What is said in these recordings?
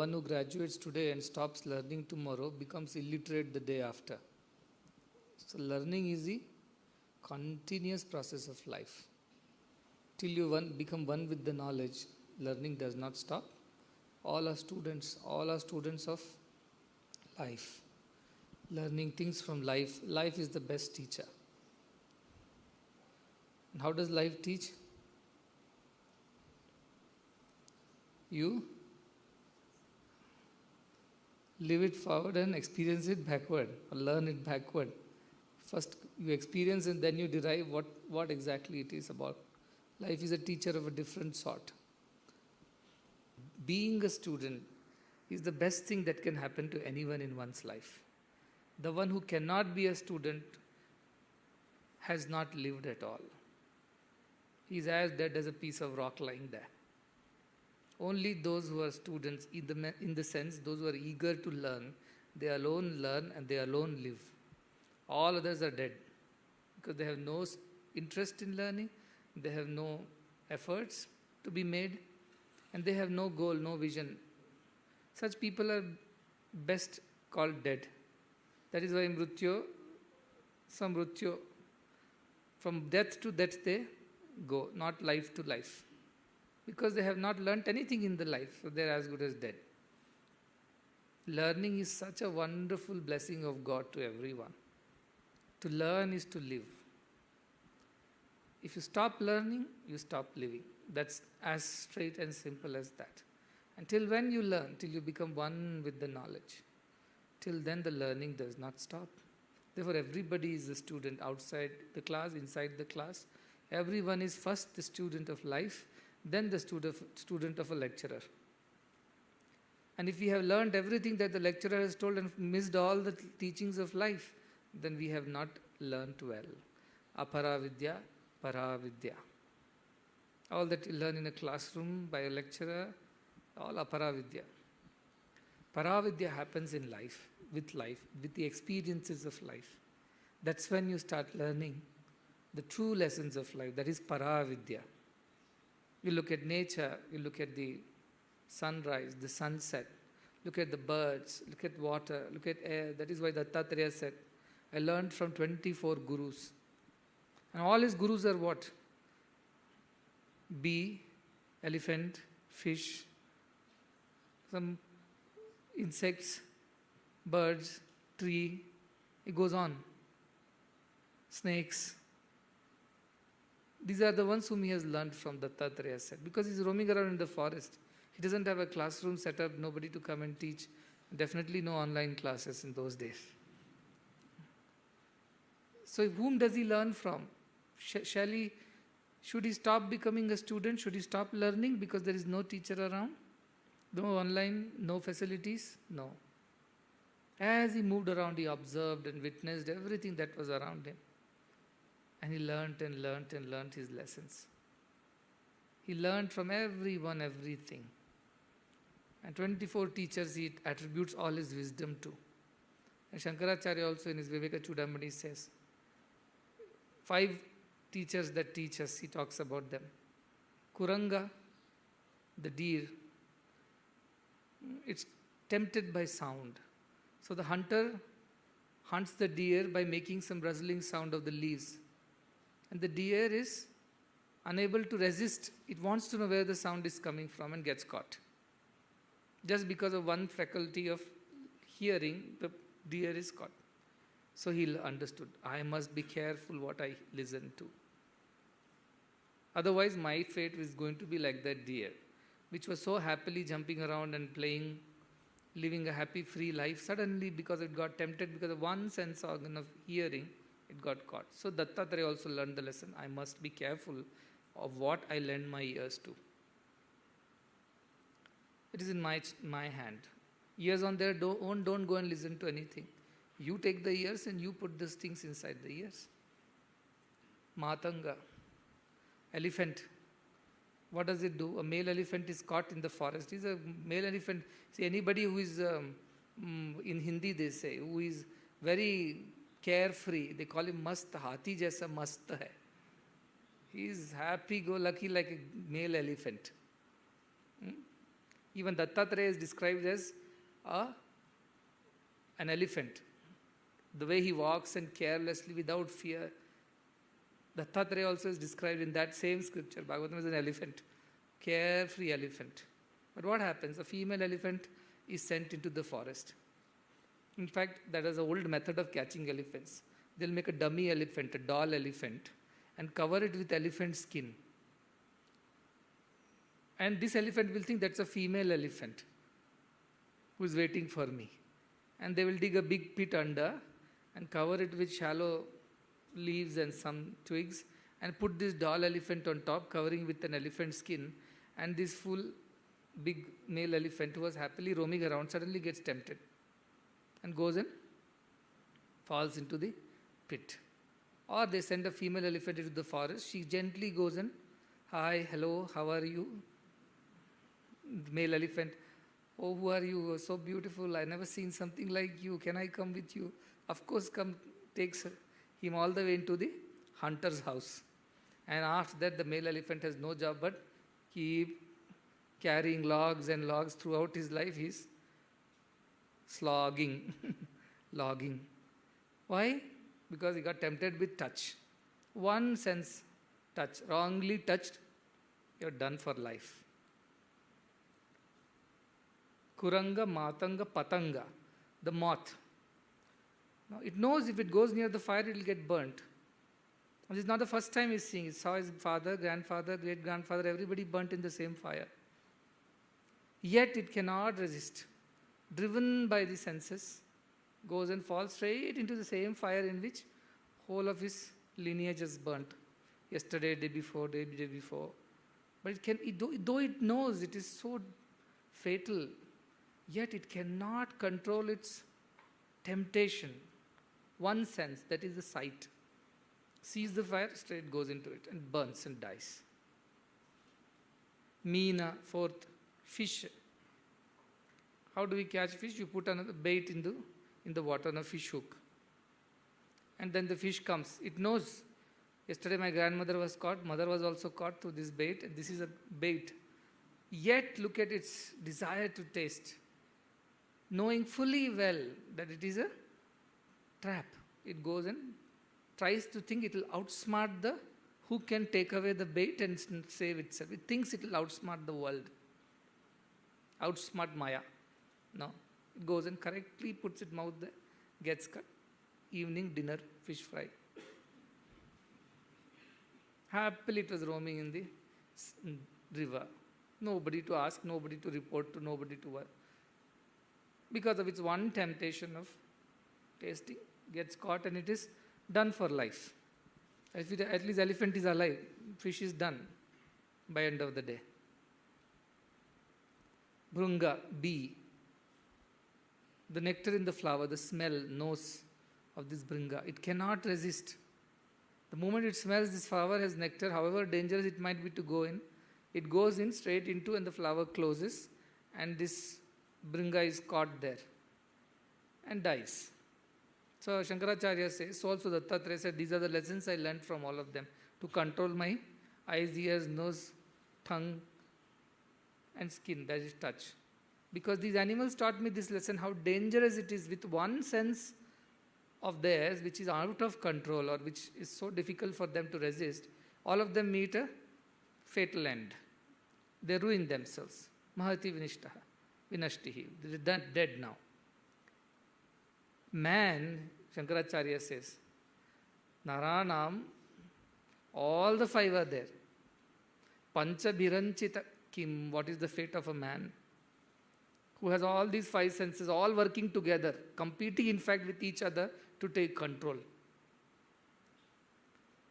one who graduates today and stops learning tomorrow becomes illiterate the day after. So learning is the continuous process of life. Till you become one with the knowledge, learning does not stop. All are students of life. Learning things from life. Life is the best teacher. And how does life teach? You live it forward and experience it backward, or learn it backward. First you experience and then you derive what exactly it is about. Life is a teacher of a different sort. Being a student is the best thing that can happen to anyone in one's life. The one who cannot be a student has not lived at all. He is as dead as a piece of rock lying there. Only those who are students, in the sense, those who are eager to learn, they alone learn and they alone live. All others are dead because they have no interest in learning, they have no efforts to be made, and they have no goal, no vision. Such people are best called dead. That is why from death to death they go, not life to life. Because they have not learnt anything in the life, so they are as good as dead. Learning is such a wonderful blessing of God to everyone. To learn is to live. If you stop learning, you stop living. That's as straight and simple as that. Until when you learn, till you become one with the knowledge, till then the learning does not stop. Therefore, everybody is a student outside the class, inside the class. Everyone is first the student of life, then the student of a lecturer. And if we have learned everything that the lecturer has told and missed all the teachings of life, then we have not learnt well. Apara vidya, para vidya. All that you learn in a classroom by a lecturer, all apara vidya. Para vidya happens in life, with the experiences of life. That's when you start learning the true lessons of life. That is para vidya. You look at nature, you look at the sunrise, the sunset, look at the birds, look at water, look at air. That is why Dattatreya said, I learned from 24 gurus. And all his gurus are what? Bee, elephant, fish, some insects, birds, tree. It goes on. Snakes. These are the ones whom he has learned from, Dattatreya said. Because he's roaming around in the forest. He doesn't have a classroom set up, nobody to come and teach. Definitely no online classes in those days. So whom does he learn from? Should he stop becoming a student? Should he stop learning because there is no teacher around? No online, no facilities? No. As he moved around, he observed and witnessed everything that was around him. And he learnt and learnt and learnt his lessons. He learnt from everyone, everything. And 24 teachers he attributes all his wisdom to. And Shankaracharya also in his Viveka Chudamani says, 5 teachers that teach us, he talks about them. Kuranga, the deer, it's tempted by sound. So the hunter hunts the deer by making some rustling sound of the leaves. And the deer is unable to resist. It wants to know where the sound is coming from and gets caught. Just because of one faculty of hearing, the deer is caught. So he understood, I must be careful what I listen to. Otherwise, my fate is going to be like that deer, which was so happily jumping around and playing, living a happy, free life. Suddenly, because it got tempted, because of one sense organ of hearing, it got caught. So Dattatreya also learned the lesson. I must be careful of what I lend my ears to. It is in my hand. Ears on their own, don't go and listen to anything. You take the ears and you put these things inside the ears. Matanga, elephant. What does it do? A male elephant is caught in the forest. He's a male elephant. See, anybody who is, in Hindi they say, who is very carefree, they call him mast, hati jaisa mast hai. He is happy-go-lucky like a male elephant. Even Dattatreya is described as a, an elephant. The way he walks and carelessly without fear. Dattatreya also is described in that same scripture. Bhagavatam is an elephant, carefree elephant. But what happens? A female elephant is sent into the forest. In fact, that is an old method of catching elephants. They'll make a dummy elephant, a doll elephant, and cover it with elephant skin. And this elephant will think that's a female elephant who is waiting for me. And they will dig a big pit under and cover it with shallow leaves and some twigs and put this doll elephant on top, covering with an elephant skin. And this full big male elephant who was happily roaming around suddenly gets tempted and goes and falls into the pit. Or they send a female elephant into the forest. She gently goes and, hi, hello, how are you? Male elephant, oh, who are you? Oh, so beautiful. I never seen something like you. Can I come with you? Of course, come. Takes him all the way into the hunter's house. And after that, the male elephant has no job but keep carrying logs and logs throughout his life. He's slogging, logging. Why? Because he got tempted with touch. One sense touch, wrongly touched, you're done for life. Kuranga, Matanga, Patanga, the moth. Now, it knows if it goes near the fire, it will get burnt. This is not the first time he's seeing it. He saw his father, grandfather, great-grandfather, everybody burnt in the same fire. Yet it cannot resist. Driven by the senses, goes and falls straight into the same fire in which whole of his lineage is burnt. Yesterday, day before, day before. But though it knows it is so fatal, yet it cannot control its temptation. One sense, that is the sight. Sees the fire, straight goes into it and burns and dies. Meena, fourth, fish. How do we catch fish? You put another bait in the water on a fish hook. And then the fish comes. It knows. Yesterday my grandmother was caught, mother was also caught through this bait, and this is a bait. Yet look at its desire to taste. Knowing fully well that it is a trap. It goes and tries to think it will outsmart the who can take away the bait and save itself. It thinks it will outsmart the world. Outsmart Maya. No. It goes and correctly puts its mouth there, gets cut. Evening dinner, fish fry. Happily it was roaming in the river. Nobody to ask, nobody to report to, nobody to work. Because of its one temptation of tasting, gets caught and it is done for life. At least elephant is alive, fish is done by end of the day. Bhrunga, bee. The nectar in the flower, the smell, nose of this bhrunga, it cannot resist. The moment it smells this flower has nectar, however dangerous it might be to go in, it goes in straight into and the flower closes and this bhrunga is caught there and dies. So Shankaracharya says, so also Dattatreya said, these are the lessons I learned from all of them. To control my eyes, ears, nose, tongue and skin, that is touch. Because these animals taught me this lesson, how dangerous it is with one sense of theirs which is out of control or which is so difficult for them to resist. All of them meet a fatal end. They ruin themselves. Mahati vinashtihi. They're dead now. Man, Shankaracharya says, Naranam, all the five are there. Pancha biranchita kim, what is the fate of a man who has all these five senses all working together, competing in fact with each other to take control?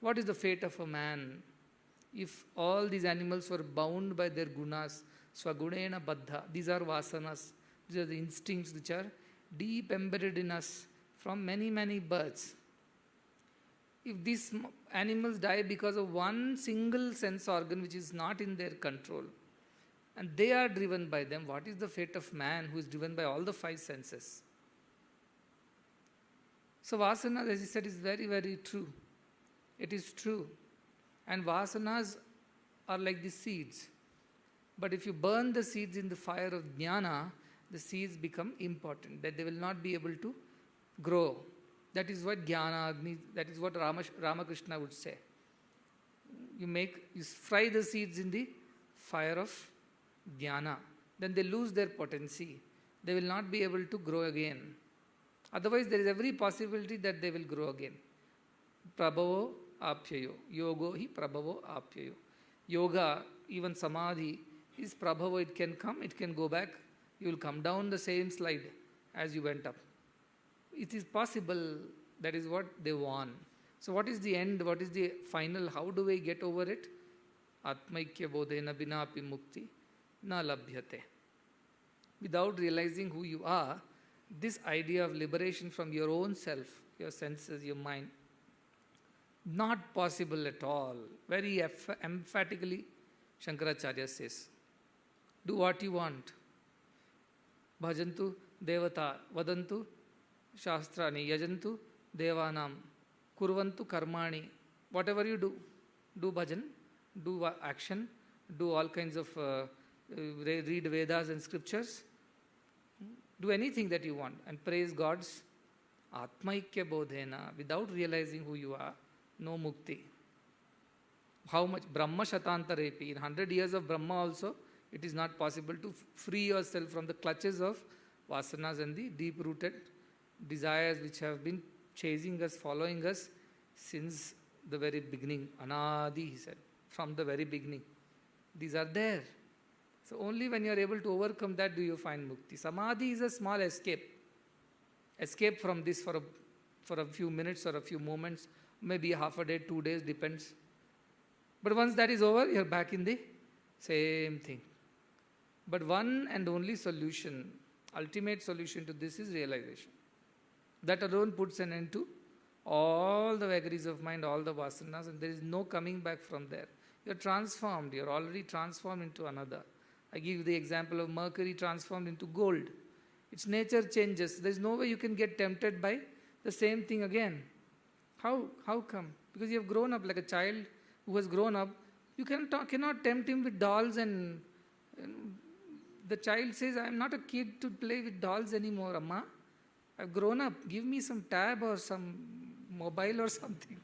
What is the fate of a man if all these animals were bound by their gunas, swagunena baddha? These are vasanas, these are the instincts which are deep embedded in us from many, many births. If these animals die because of one single sense organ which is not in their control, and they are driven by them, what is the fate of man who is driven by all the five senses? So vasana, as he said, is very, very true. It is true. And vasanas are like the seeds. But if you burn the seeds in the fire of jnana, the seeds become important, that they will not be able to grow. That is what jnana agni, that is what Ramakrishna would say. You fry the seeds in the fire of jnana, then they lose their potency. They will not be able to grow again. Otherwise, there is every possibility that they will grow again. Prabhavo apyayo. Yogo hi prabhavo apyayo. Yoga, even samadhi, is prabhavo. It can come, it can go back. You will come down the same slide as you went up. It is possible. That is what they want. So what is the end? What is the final? How do we get over it? Atmaikya bodhena binapi mukti na labhyate. Without realizing who you are, this idea of liberation from your own self, your senses, your mind, not possible at all. Very emphatically, Shankaracharya says, do what you want. Bhajantu devata, vadantu shastrani, yajantu devanam, kurvantu karmani. Whatever you do bhajan, do action, do all kinds of, read Vedas and scriptures, do anything that you want and praise God's Atmaikya Bodhena without realizing who you are, no mukti. How much? Brahma Shatantarepi. In 100 years of Brahma also, it is not possible to free yourself from the clutches of vasanas and the deep-rooted desires which have been chasing us, following us since the very beginning. Anadi, he said, from the very beginning. These are there. So only when you are able to overcome that do you find mukti. Samadhi is a small escape. Escape from this for a few minutes or a few moments, maybe half a day, 2 days, depends. But once that is over, you are back in the same thing. But one and only solution, ultimate solution to this is realization. That alone puts an end to all the vagaries of mind, all the vasanas, and there is no coming back from there. You are transformed. You are already transformed into another. I give you the example of mercury transformed into gold. Its nature changes. There is no way you can get tempted by the same thing again. How come? Because you have grown up like a child who has grown up. You cannot tempt him with dolls and the child says, I am not a kid to play with dolls anymore, Amma. I have grown up. Give me some tab or some mobile or something.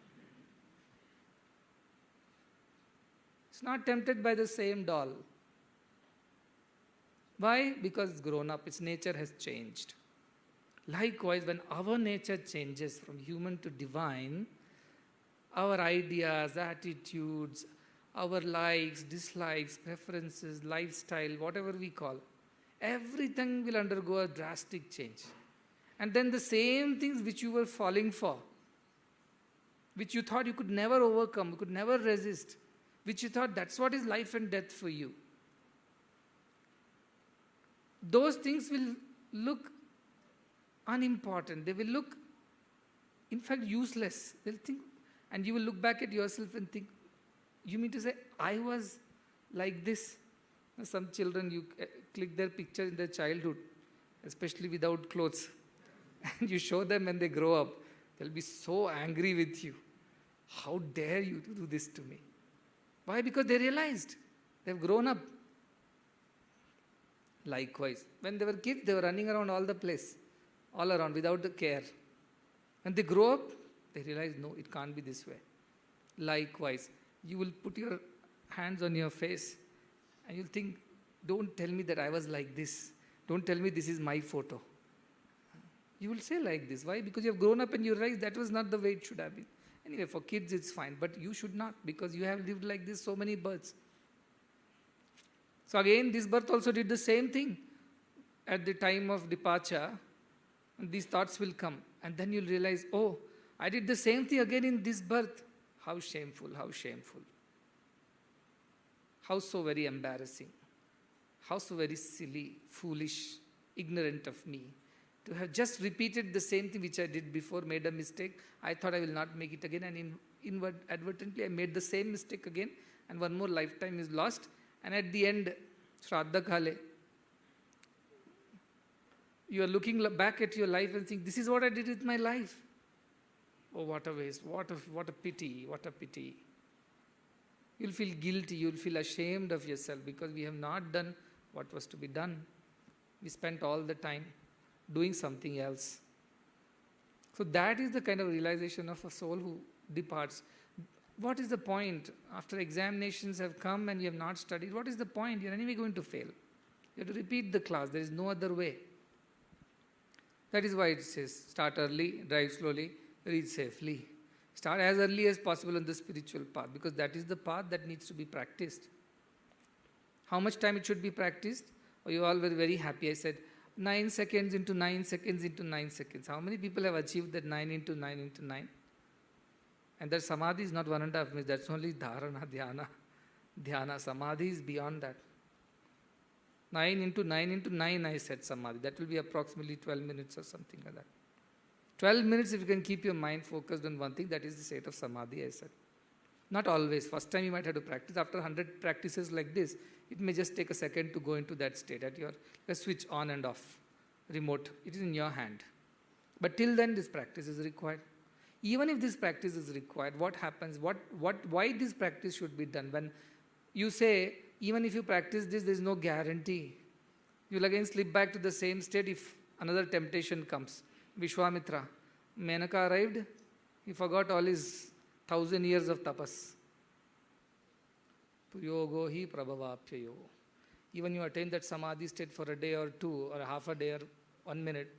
It's not tempted by the same doll. Why? Because it's grown up, its nature has changed. Likewise, when our nature changes from human to divine, our ideas, attitudes, our likes, dislikes, preferences, lifestyle, whatever we call, everything will undergo a drastic change. And then the same things which you were falling for, which you thought you could never overcome, you could never resist, which you thought that's what is life and death for you, those things will look unimportant. They will look, in fact, useless. They'll think, and you will look back at yourself and think, you mean to say, I was like this? Some children, you click their picture in their childhood, especially without clothes, and you show them when they grow up, they'll be so angry with you. How dare you to do this to me? Why? Because they realized they've grown up. Likewise, when they were kids, they were running around all the place, all around without the care. When they grow up, they realize, no, it can't be this way. Likewise, you will put your hands on your face and you'll think, don't tell me that I was like this. Don't tell me this is my photo. You will say like this. Why? Because you have grown up and you realize that was not the way it should have been. Anyway, for kids it's fine, but you should not, because you have lived like this so many births. So again, this birth also did the same thing. At the time of departure, these thoughts will come. And then you'll realize, oh, I did the same thing again in this birth. How shameful, how shameful. How so very embarrassing. How so very silly, foolish, ignorant of me. To have just repeated the same thing which I did before, made a mistake. I thought I will not make it again, and inadvertently I made the same mistake again, and one more lifetime is lost. And at the end, Shraddha Kale, you are looking back at your life and think, this is what I did with my life. Oh, what a waste, what a pity, what a pity. You'll feel guilty, you'll feel ashamed of yourself because we have not done what was to be done. We spent all the time doing something else. So that is the kind of realization of a soul who departs. What is the point? After examinations have come and you have not studied, what is the point? You're anyway going to fail. You have to repeat the class. There is no other way. That is why it says, start early, drive slowly, reach safely. Start as early as possible on the spiritual path, because that is the path that needs to be practiced. How much time it should be practiced? Oh, you all were very happy. I said, 9 seconds into 9 seconds into 9 seconds. How many people have achieved that 9 into 9 into 9? And that samadhi is not 1.5 minutes. That's only dharana, dhyana. Dhyana, samadhi is beyond that. 9 into 9 into 9, I said samadhi. That will be approximately 12 minutes or something like that. 12 minutes, if you can keep your mind focused on one thing, that is the state of samadhi, I said. Not always. First time you might have to practice. After 100 practices like this, it may just take a second to go into that state. At your switch on and off, remote. It is in your hand. But till then, this practice is required. Even if this practice is required, what happens? Why this practice should be done? When you say, even if you practice this, there is no guarantee. You will again slip back to the same state if another temptation comes. Vishwamitra, Menaka arrived, he forgot all his 1,000 years of tapas. Puyogo hi prabhavapyayo. Even you attain that samadhi state for a day or two, or half a day or 1 minute,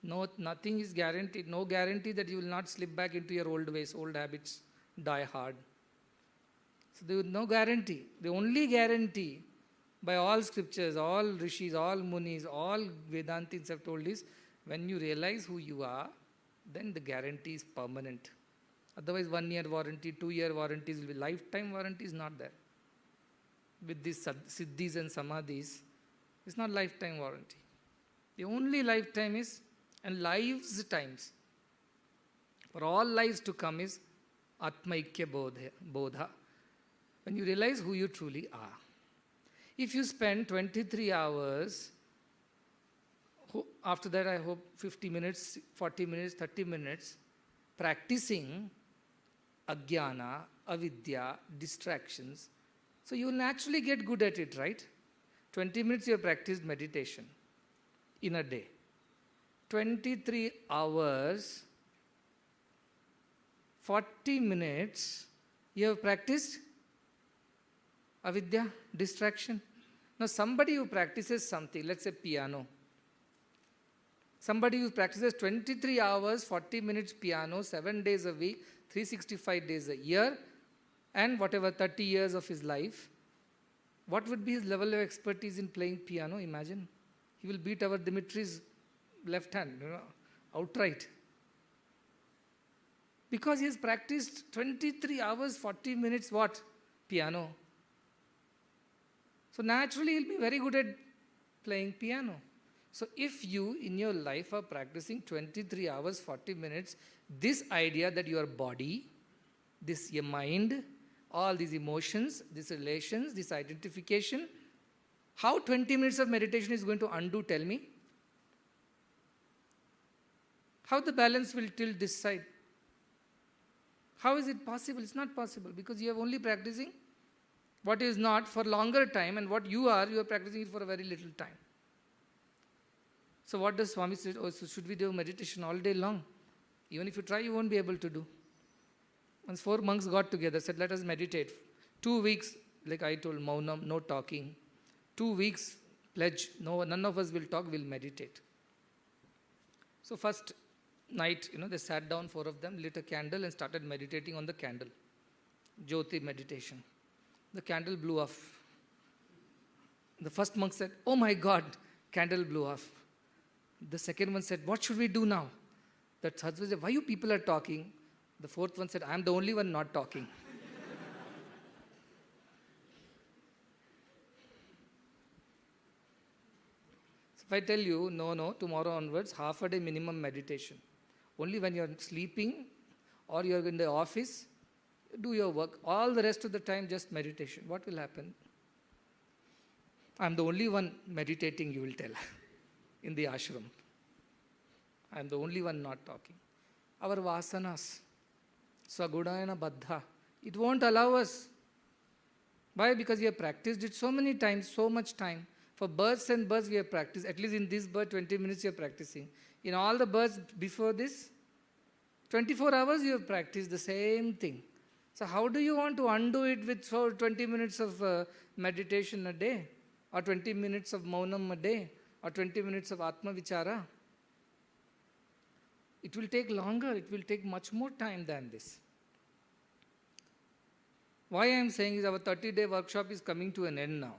no, nothing is guaranteed. No guarantee that you will not slip back into your old ways, old habits, die hard. So there is no guarantee. The only guarantee by all scriptures, all rishis, all munis, all Vedantins have told is, when you realize who you are, then the guarantee is permanent. Otherwise, 1 year warranty, 2 year warranties will be, lifetime warranty is not there. With these siddhis and samadhis, it's not lifetime warranty. The only lifetime is, and lives times, for all lives to come is Atmaikya Bodha. When you realize who you truly are. If you spend 23 hours, after that I hope 50 minutes, 40 minutes, 30 minutes, practicing ajnana, avidya, distractions, so you will naturally get good at it, right? 20 minutes you have practiced meditation in a day. 23 hours, 40 minutes, you have practiced avidya, distraction. Now somebody who practices something, let's say piano, somebody who practices 23 hours, 40 minutes piano, 7 days a week, 365 days a year, and whatever 30 years of his life, what would be his level of expertise in playing piano? Imagine. He will beat our Dimitri's left hand, outright. Because he has practiced 23 hours, 40 minutes, what? Piano. So naturally, he'll be very good at playing piano. So if you, in your life, are practicing 23 hours, 40 minutes, this idea that your body, this your mind, all these emotions, these relations, this identification, how 20 minutes of meditation is going to undo, tell me? How the balance will tilt this side? How is it possible? It's not possible, because you are only practicing what is not for longer time, and what you are practicing it for a very little time. So what does Swami say? Oh, so should we do meditation all day long? Even if you try, you won't be able to do. Once 4 monks got together, said, let us meditate. 2 weeks, like I told, maunam, no talking. 2 weeks, pledge, no, none of us will talk, we'll meditate. So first night, they sat down, 4 of them, lit a candle and started meditating on the candle. Jyoti meditation. The candle blew off. The first monk said, oh my God, candle blew off. The second one said, what should we do now? The third one said, why you people are talking? The fourth one said, I am the only one not talking. So if I tell you, no, tomorrow onwards, half a day minimum meditation. Only when you are sleeping or you are in the office, do your work. All the rest of the time, just meditation. What will happen? I am the only one meditating, you will tell, in the ashram. I am the only one not talking. Our vasanas, Sagunayana Baddha, it won't allow us. Why? Because we have practiced it so many times, so much time. For births and births we have practiced. At least in this birth, 20 minutes you are practicing. In all the births before this, 24 hours you have practiced the same thing. So how do you want to undo it with 20 minutes of meditation a day? Or 20 minutes of maunam a day? Or 20 minutes of atma vichara? It will take longer. It will take much more time than this. Why I am saying is our 30-day workshop is coming to an end now.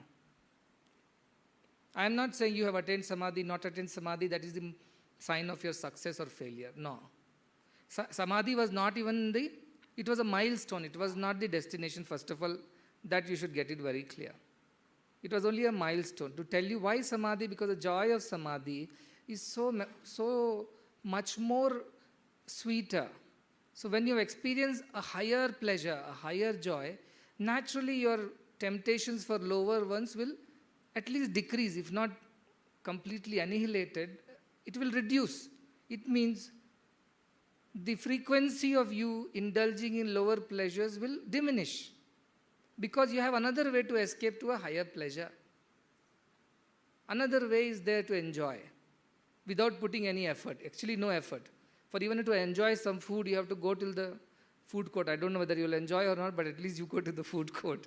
I am not saying you have attained samadhi, not attained samadhi, that is the sign of your success or failure. No. Samadhi was not even it was a milestone. It was not the destination, first of all. That you should get it very clear. It was only a milestone. To tell you why samadhi, because the joy of samadhi is so much more sweeter. So when you experience a higher pleasure, a higher joy, naturally your temptations for lower ones will at least decrease, if not completely annihilated, it will reduce. It means the frequency of you indulging in lower pleasures will diminish, because you have another way to escape to a higher pleasure. Another way is there to enjoy without putting any effort, actually no effort. For even to enjoy some food, you have to go till the food court. I don't know whether you will enjoy or not, but at least you go to the food court.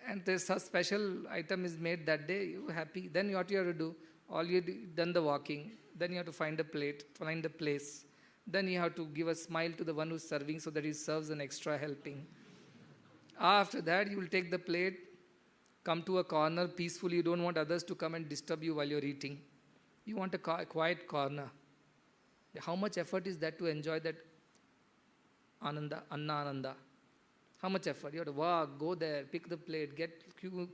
And there's a special item is made that day, you're happy. Then what you have to do, all you've done the walking, then you have to find a plate, find a place. Then you have to give a smile to the one who's serving so that he serves an extra helping. After that, you will take the plate, come to a corner peacefully. You don't want others to come and disturb you while you're eating. You want a quiet corner. How much effort is that to enjoy that ananda, anna ananda? How much effort? You have to walk, go there, pick the plate, get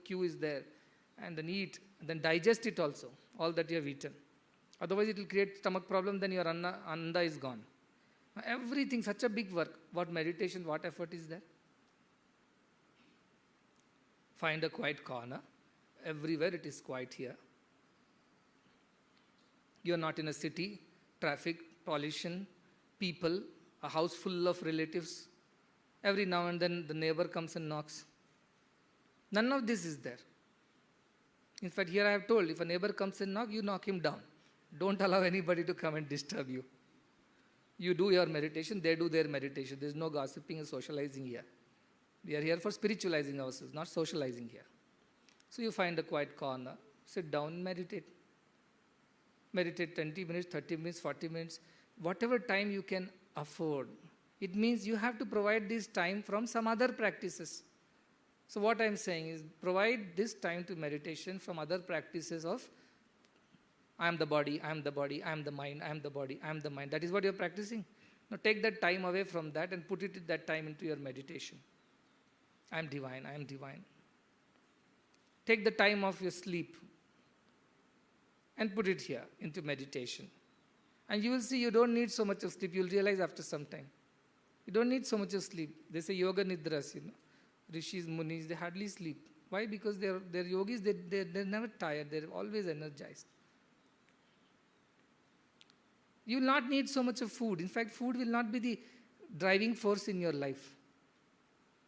queue is there, and then eat, and then digest it also, all that you have eaten. Otherwise it will create stomach problem, then your ananda is gone. Everything, such a big work. What meditation, what effort is there? Find a quiet corner. Everywhere it is quiet here. You are not in a city, traffic, pollution, people, a house full of relatives. Every now and then the neighbor comes and knocks. None of this is there. In fact, here I have told, if a neighbor comes and knocks, you knock him down. Don't allow anybody to come and disturb you. You do your meditation, they do their meditation. There is no gossiping and socializing here. We are here for spiritualizing ourselves, not socializing here. So you find a quiet corner, sit down and meditate. Meditate 20 minutes, 30 minutes, 40 minutes, whatever time you can afford. It means you have to provide this time from some other practices. So what I am saying is, provide this time to meditation from other practices of I am the body, I am the body, I am the mind, I am the body, I am the mind. That is what you are practicing. Now take that time away from that and put it that time into your meditation. I am divine, I am divine. Take the time of your sleep and put it here into meditation. And you will see you don't need so much of sleep. You will realize after some time. You don't need so much of sleep. They say yoga nidras, Rishis, Munis, they hardly sleep. Why? Because they're yogis, they're never tired. They're always energized. You will not need so much of food. In fact, food will not be the driving force in your life.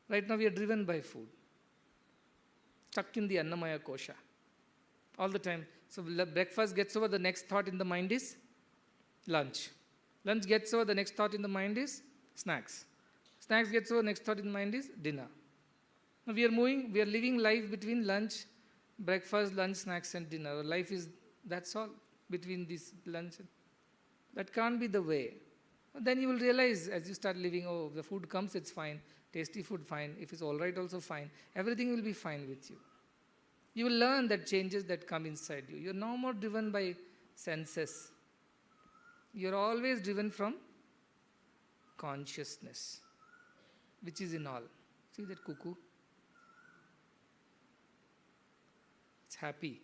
Right now we are driven by food. Stuck in the Annamaya Kosha. All the time. So breakfast gets over, the next thought in the mind is lunch. Lunch gets over, the next thought in the mind is snacks. Snacks gets over, next thought in the mind is dinner. Now we are living life between lunch, breakfast, lunch, snacks and dinner. Our life is, that's all, between this lunch. That can't be the way. Then you will realize as you start living, oh, the food comes, it's fine. Tasty food, fine. If it's all right, also fine. Everything will be fine with you. You will learn that changes that come inside you. You're no more driven by senses. You're always driven from consciousness, which is in all. See that cuckoo? It's happy.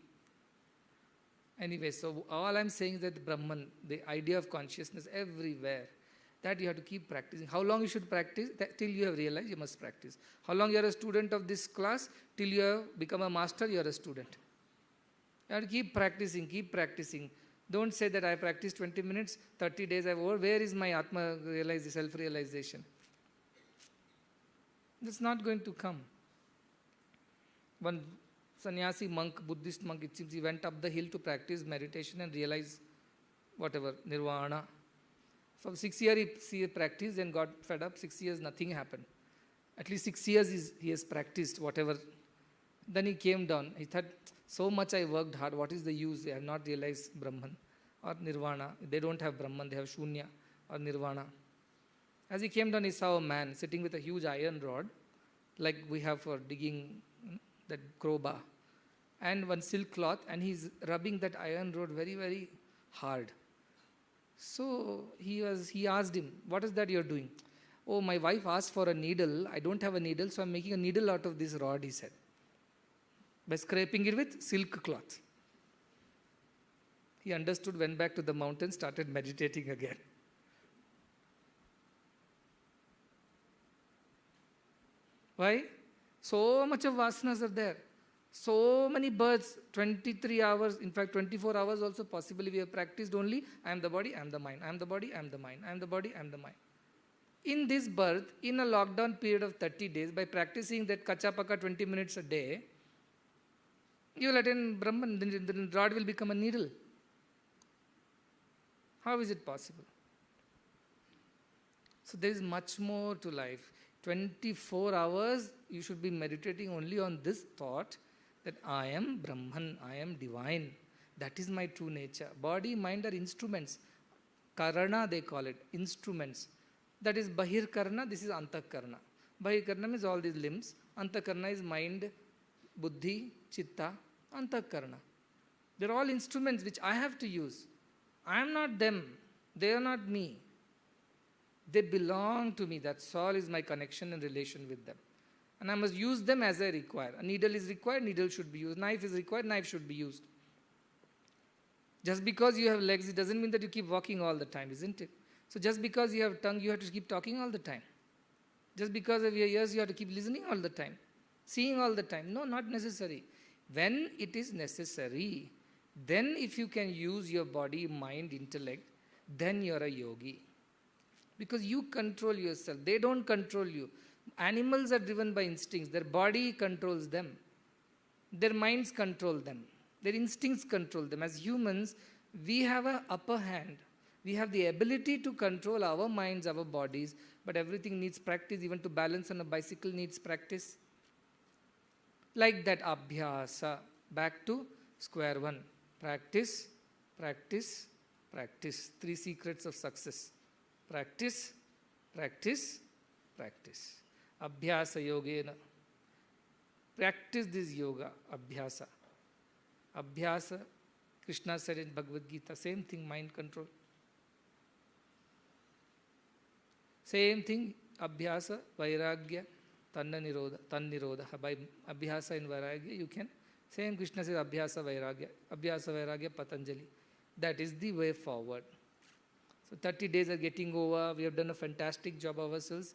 Anyway, so all I'm saying is that the Brahman, the idea of consciousness everywhere, that you have to keep practicing. How long you should practice? Till you have realized you must practice. How long you are a student of this class? Till you have become a master, you are a student. You have to keep practicing, keep practicing. Don't say that I practiced 20 minutes, 30 days I've over. Where is my Atma self-realization? That's not going to come. One sannyasi monk, Buddhist monk, it seems he went up the hill to practice meditation and realize whatever, nirvana. For 6 years he practiced and got fed up. 6 years, nothing happened. At least 6 years he has practiced whatever. Then he came down. He thought, so much I worked hard, what is the use? I have not realized Brahman or Nirvana. They don't have Brahman, they have Shunya or Nirvana. As he came down, he saw a man sitting with a huge iron rod, like we have for digging that crowbar, and one silk cloth, and he's rubbing that iron rod very, very hard. So he asked him, what is that you're doing? Oh, my wife asked for a needle. I don't have a needle, so I'm making a needle out of this rod, he said, by scraping it with silk cloth. He understood, went back to the mountain, started meditating again. Why? So much of vasanas are there. So many births, 23 hours, in fact 24 hours also possibly we have practiced only, I am the body, I am the mind, I am the body, I am the mind, I am the body, I am the mind. In this birth, in a lockdown period of 30 days, by practicing that kachapaka 20 minutes a day, you will attain Brahman, the rod will become a needle. How is it possible? So there is much more to life. 24 hours you should be meditating only on this thought that I am Brahman, I am divine. That is my true nature. Body, mind are instruments. Karana they call it, instruments. That is Bahir Karna, this is Antakarna. Bahir Karna means all these limbs. Antakarna is mind, Buddhi, Chitta, Antakarna. They are all instruments which I have to use. I am not them. They are not me. They belong to me. That's all is my connection and relation with them. And I must use them as I require. A needle is required, needle should be used. Knife is required, knife should be used. Just because you have legs, it doesn't mean that you keep walking all the time, isn't it? So just because you have tongue, you have to keep talking all the time. Just because of your ears, you have to keep listening all the time. Seeing all the time. No, not necessary. When it is necessary, then if you can use your body, mind, intellect, then you are a yogi. Because you control yourself. They don't control you. Animals are driven by instincts. Their body controls them. Their minds control them. Their instincts control them. As humans, we have an upper hand. We have the ability to control our minds, our bodies, but everything needs practice. Even to balance on a bicycle needs practice. Like that abhyasa. Back to square one. Practice, practice, practice. 3 secrets of success. Practice, practice, practice. Abhyasa yogena. Practice this yoga, abhyasa. Abhyasa, Krishna said in Bhagavad Gita, same thing, mind control. Same thing, abhyasa, vairagya, tanna nirodha. By abhyasa and vairagya, you can, same Krishna says abhyasa, vairagya, Patanjali. That is the way forward. So 30 days are getting over, we have done a fantastic job ourselves.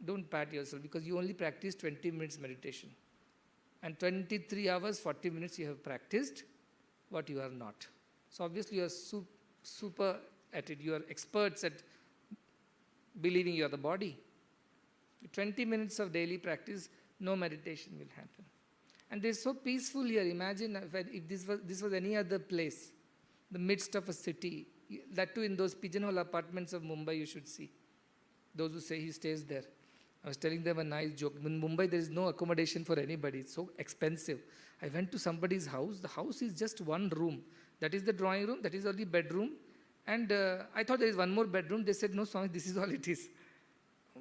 Don't pat yourself because you only practice 20 minutes meditation. And 23 hours, 40 minutes you have practiced what you are not. So obviously you are super at it. You are experts at believing you are the body. 20 minutes of daily practice, no meditation will happen. And they are so peaceful here. Imagine if this was any other place, the midst of a city, that too in those pigeonhole apartments of Mumbai you should see. Those who say he stays there. I was telling them a nice joke. In Mumbai there is no accommodation for anybody. It's so expensive. I went to somebody's house. The house is just one room. That is the drawing room. That is only bedroom. And I thought there is one more bedroom. They said, no, Swami, this is all it is.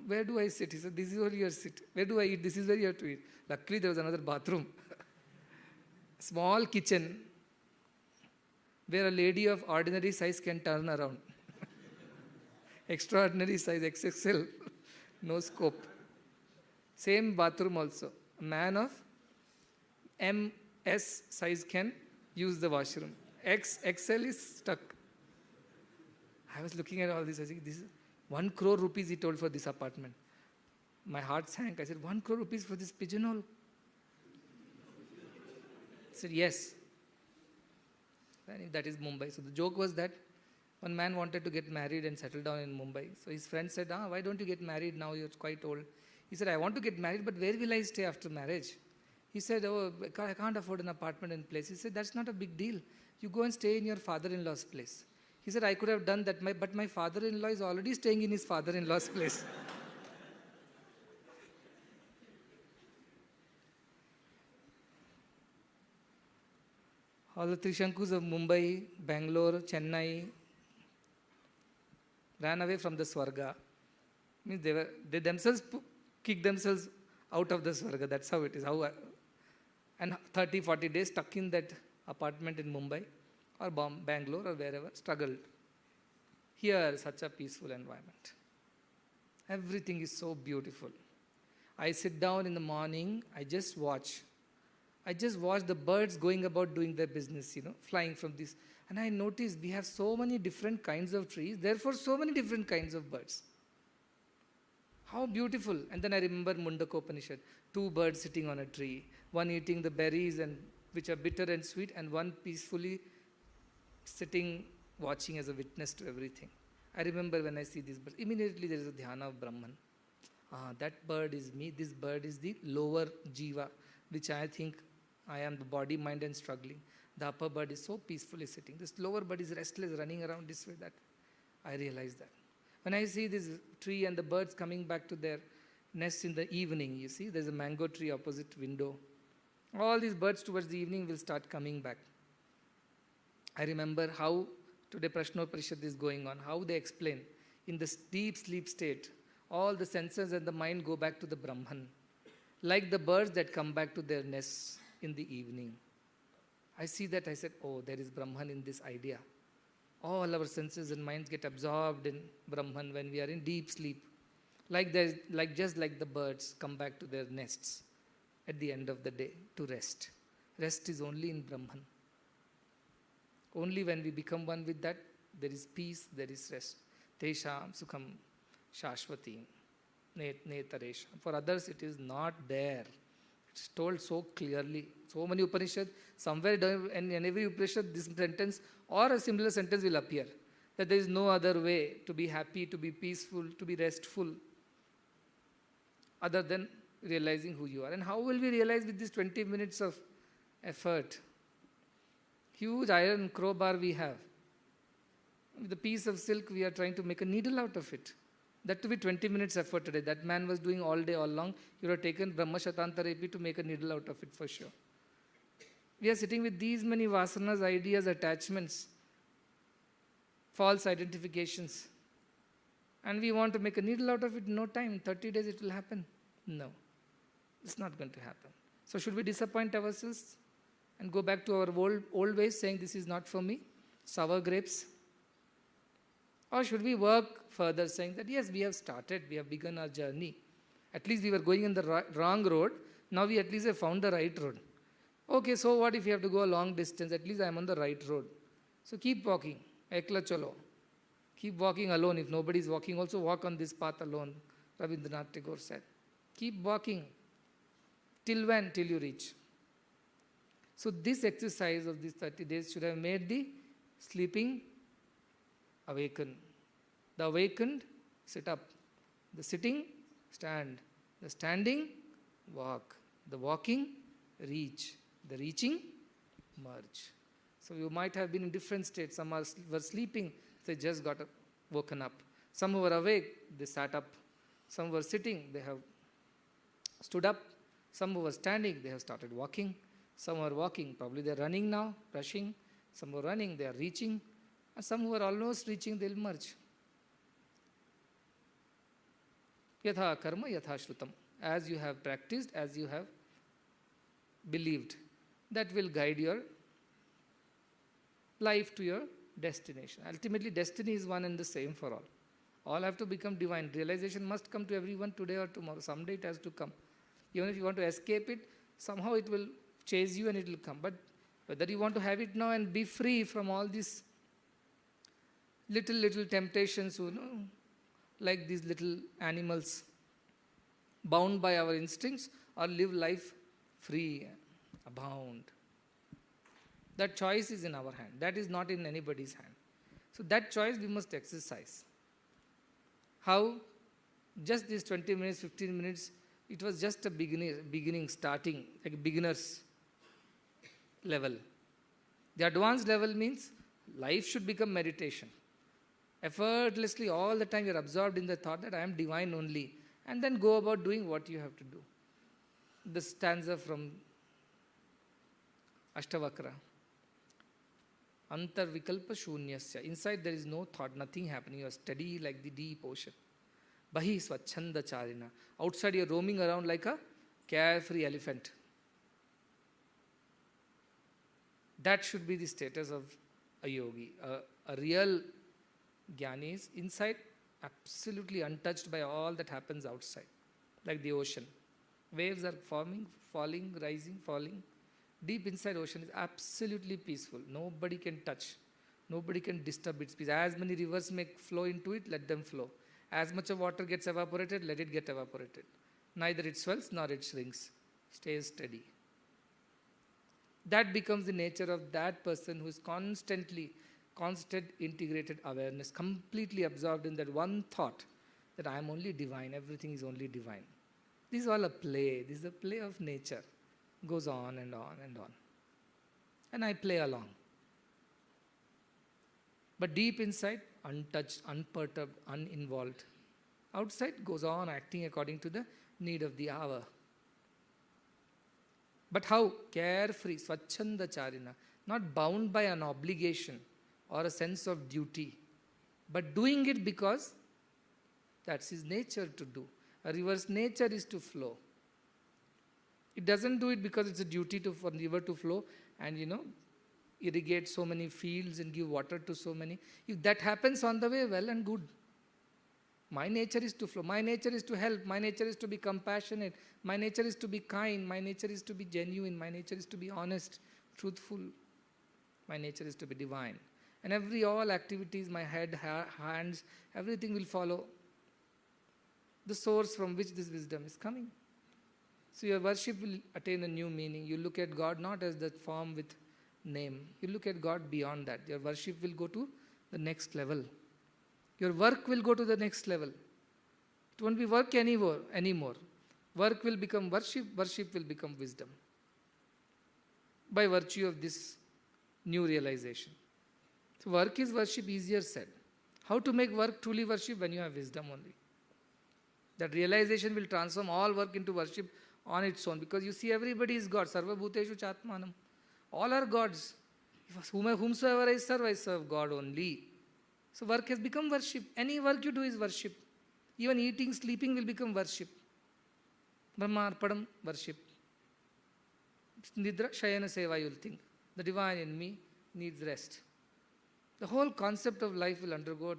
Where do I sit? He said, this is where you sit. Where do I eat? This is where you have to eat. Luckily there was another bathroom. Small kitchen where a lady of ordinary size can turn around. Extraordinary size, XXL, no scope. Same bathroom also. A man of MS size can use the washroom. XL is stuck. I was looking at all this. I said, this is 1 crore rupees he told for this apartment. My heart sank. I said, 1 crore rupees for this pigeonhole? He said, yes. And that is Mumbai. So the joke was that one man wanted to get married and settle down in Mumbai. So his friend said, why don't you get married now? You're quite old. He said, I want to get married, but where will I stay after marriage? He said, oh, I can't afford an apartment in place. He said, that's not a big deal. You go and stay in your father-in-law's place. He said, I could have done that, but my father-in-law is already staying in his father-in-law's place. All the Trishankus of Mumbai, Bangalore, Chennai ran away from the Swarga. Means they themselves kicked themselves out of the Swarga. That's how it is. And 30, 40 days stuck in that apartment in Mumbai or Bangalore or wherever, struggled. Here, such a peaceful environment. Everything is so beautiful. I sit down in the morning, I just watch the birds going about doing their business, flying from this. And I notice we have so many different kinds of trees, therefore so many different kinds of birds. How beautiful. And then I remember Mundaka Upanishad, 2 birds sitting on a tree, one eating the berries which are bitter and sweet, and one peacefully sitting, watching as a witness to everything. I remember when I see these birds, immediately there is a dhyana of Brahman. That bird is me, this bird is the lower jiva, which I think I am the body, mind and struggling. The upper bird is so peacefully sitting. This lower bird is restless, running around this way, that. I realize that. When I see this tree and the birds coming back to their nests in the evening, you see, there's a mango tree opposite window. All these birds towards the evening will start coming back. I remember how today Prashnoparishad is going on, how they explain in this deep sleep state, all the senses and the mind go back to the Brahman, like the birds that come back to their nests in the evening. I see that, I said, oh, there is Brahman in this idea. All our senses and minds get absorbed in Brahman when we are in deep sleep. Just like the birds come back to their nests at the end of the day to rest. Rest is only in Brahman. Only when we become one with that, there is peace, there is rest. Tesham sukham shashvatim netaresham. For others, it is not there. It's told so clearly. So many Upanishads, somewhere in every Upanishad, this sentence or a similar sentence will appear. That there is no other way to be happy, to be peaceful, to be restful, other than realizing who you are. And how will we realize with this 20 minutes of effort? Huge iron crowbar we have. With a piece of silk, we are trying to make a needle out of it. That to be 20 minutes effort today. That man was doing all day, all long. You would have taken Brahma Shatantarepi to make a needle out of it for sure. We are sitting with these many vasanas, ideas, attachments, false identifications. And we want to make a needle out of it. No time. 30 days it will happen. No. It's not going to happen. So should we disappoint ourselves and go back to our old ways, saying this is not for me? Sour grapes. Or should we work further, saying that yes, we have started, we have begun our journey. At least we were going in the wrong road. Now we at least have found the right road. Okay, so what if you have to go a long distance? At least I am on the right road. So keep walking. Ekla chalo. Keep walking alone. If nobody is walking, also walk on this path alone. Rabindranath Tagore said. Keep walking. Till when? Till you reach. So this exercise of these 30 days should have made the sleeping awaken. The awakened, sit up. The sitting, stand. The standing, walk. The walking, reach. The reaching, merge. So you might have been in different states. Some were sleeping, they just got woken up. Some were awake, they sat up. Some were sitting, they have stood up. Some were standing, they have started walking. Some were walking, probably they are running now, rushing. Some were running, they are reaching. And some who are almost reaching, they will merge. Yatha karma, yatha shrutam. As you have practiced, as you have believed, that will guide your life to your destination. Ultimately, destiny is one and the same for all. All have to become divine. Realization must come to everyone today or tomorrow. Someday it has to come. Even if you want to escape it, somehow it will chase you and it will come. But whether you want to have it now and be free from all these little temptations, like these little animals, bound by our instincts, or live life free, abound. That choice is in our hand. That is not in anybody's hand. So that choice we must exercise. How? Just these 20 minutes, 15 minutes, It was just a beginning, starting, like a beginner's level. The advanced level means life should become meditation. Effortlessly, all the time you're absorbed in the thought that I am divine only, and then go about doing what you have to do. The stanza from Ashtavakra. Antar vikalpa shunyasya. Inside there is no thought, nothing happening. You are steady like the deep ocean. Bahi swachhanda charina. Outside you are roaming around like a carefree elephant. That should be the status of a yogi. A real jnani is inside, absolutely untouched by all that happens outside. Like the ocean. Waves are forming, falling, rising, falling. Deep inside ocean is absolutely peaceful. Nobody can touch. Nobody can disturb its peace. As many rivers may flow into it, let them flow. As much of water gets evaporated, let it get evaporated. Neither it swells nor it shrinks. Stays steady. That becomes the nature of that person who is constant integrated awareness, completely absorbed in that one thought that I am only divine, everything is only divine. This is all a play. This is a play of nature. Goes on and on and on. And I play along. But deep inside, untouched, unperturbed, uninvolved. Outside goes on acting according to the need of the hour. But how? Carefree, swachhanda charina. Not bound by an obligation or a sense of duty, but doing it because that's his nature to do. A river's nature is to flow. It doesn't do it because it's a duty for the river to flow and, irrigate so many fields and give water to so many. If that happens on the way, well and good. My nature is to flow. My nature is to help. My nature is to be compassionate. My nature is to be kind. My nature is to be genuine. My nature is to be honest, truthful. My nature is to be divine. And all activities, my head, hands, everything will follow the source from which this wisdom is coming. So your worship will attain a new meaning. You look at God not as the form with name. You look at God beyond that. Your worship will go to the next level. Your work will go to the next level. It won't be work anymore. Work will become worship. Worship will become wisdom. By virtue of this new realization. So work is worship, easier said. How to make work truly worship? When you have wisdom only. That realization will transform all work into worship on its own. Because you see, everybody is God. Sarva bhuteshu chatmanam. All are gods. Whomsoever I serve God only. So work has become worship. Any work you do is worship. Even eating, sleeping will become worship. Brahmarpadam, worship. Nidra, Shayana Seva, you'll think. The divine in me needs rest. The whole concept of life will undergo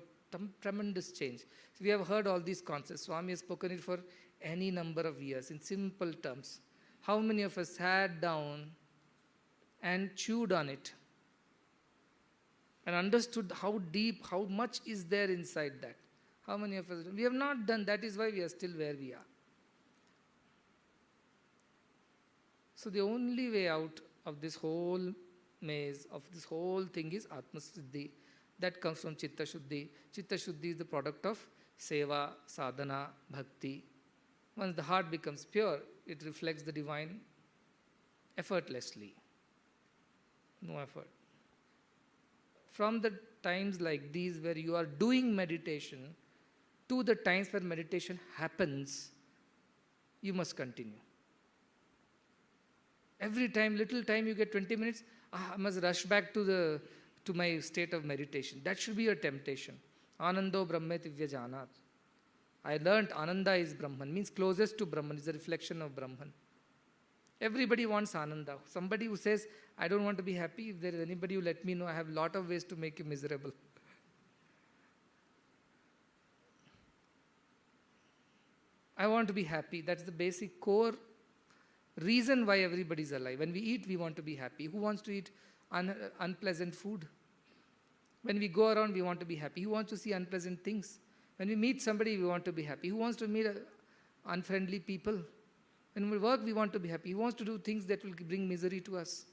tremendous change. So we have heard all these concepts. Swami has spoken it for any number of years in simple terms. How many of us sat down and chewed on it and understood how deep, how much is there inside that? How many of us? We have not done. That is why we are still where we are. So the only way out of this whole maze, of this whole thing is Atma Siddhi. That comes from Chitta Shuddhi. Chitta Shuddhi is the product of Seva, Sadhana, Bhakti. Once the heart becomes pure, it reflects the divine effortlessly. No effort. From the times like these where you are doing meditation to the times where meditation happens, you must continue. Every time, little time you get 20 minutes, I must rush back to my state of meditation. That should be your temptation. Anando Brahmet Janat. I learnt Ananda is Brahman, means closest to Brahman, is a reflection of Brahman. Everybody wants Ananda. Somebody who says, I don't want to be happy, if there is anybody who let me know, I have a lot of ways to make you miserable. I want to be happy. That's the basic core reason why everybody is alive. When we eat, we want to be happy. Who wants to eat unpleasant food? When we go around, we want to be happy. Who wants to see unpleasant things? When we meet somebody, we want to be happy. Who wants to meet unfriendly people? When we work, we want to be happy. Who wants to do things that will bring misery to us?